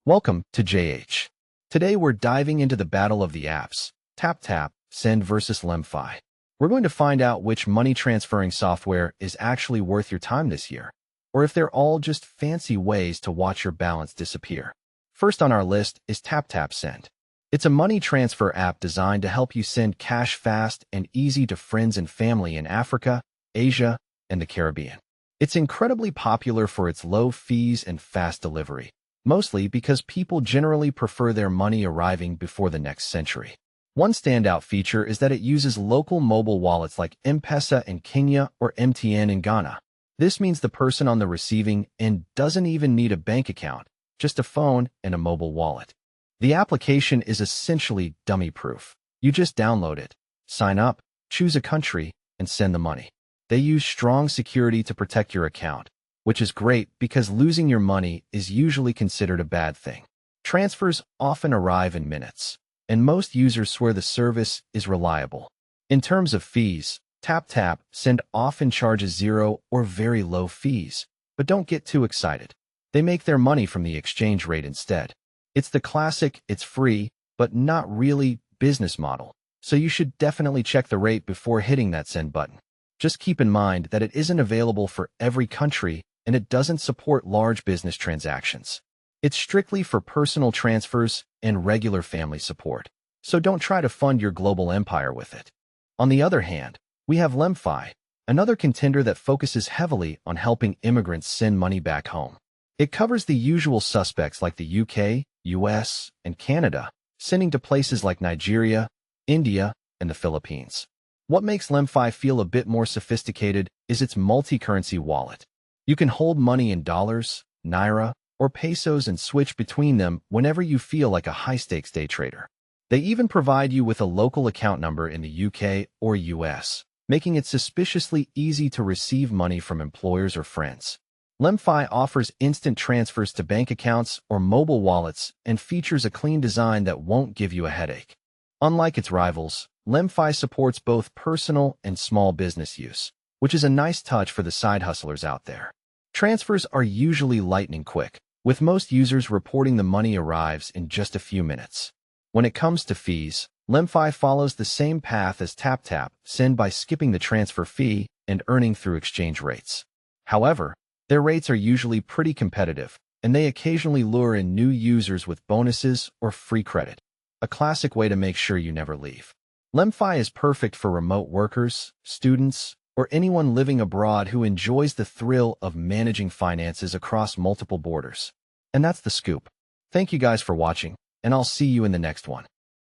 Welcome to JH. Today we're diving into the battle of the apps, TapTap, Send versus LemFi. We're going to find out which money transferring software is actually worth your time this year, or if they're all just fancy ways to watch your balance disappear. First on our list is TapTap Send. It's a money transfer app designed to help you send cash fast and easy to friends and family in Africa, Asia, and the Caribbean. It's incredibly popular for its low fees and fast delivery, mostly because people generally prefer their money arriving before the next century. One standout feature is that it uses local mobile wallets like M-Pesa in Kenya or MTN in Ghana. This means the person on the receiving end doesn't even need a bank account, just a phone and a mobile wallet. The application is essentially dummy-proof. You just download it, sign up, choose a country, and send the money. They use strong security to protect your account, which is great because losing your money is usually considered a bad thing. Transfers often arrive in minutes, and most users swear the service is reliable. In terms of fees, TapTap Send often charges zero or very low fees, but don't get too excited. They make their money from the exchange rate instead. It's the classic, it's free, but not really business model, so you should definitely check the rate before hitting that send button. Just keep in mind that it isn't available for every country and it doesn't support large business transactions. It's strictly for personal transfers and regular family support, so don't try to fund your global empire with it. On the other hand, we have LemFi, another contender that focuses heavily on helping immigrants send money back home. It covers the usual suspects like the UK, US, and Canada, sending to places like Nigeria, India, and the Philippines. What makes LemFi feel a bit more sophisticated is its multi-currency wallet. You can hold money in dollars, naira, or pesos and switch between them whenever you feel like a high-stakes day trader. They even provide you with a local account number in the UK or US, making it suspiciously easy to receive money from employers or friends. LemFi offers instant transfers to bank accounts or mobile wallets and features a clean design that won't give you a headache. Unlike its rivals, LemFi supports both personal and small business use, which is a nice touch for the side hustlers out there. Transfers are usually lightning quick, with most users reporting the money arrives in just a few minutes. When it comes to fees, LemFi follows the same path as TapTap Send by skipping the transfer fee and earning through exchange rates. However, their rates are usually pretty competitive, and they occasionally lure in new users with bonuses or free credit, a classic way to make sure you never leave. LemFi is perfect for remote workers, students, or anyone living abroad who enjoys the thrill of managing finances across multiple borders. And that's the scoop. Thank you guys for watching, and I'll see you in the next one.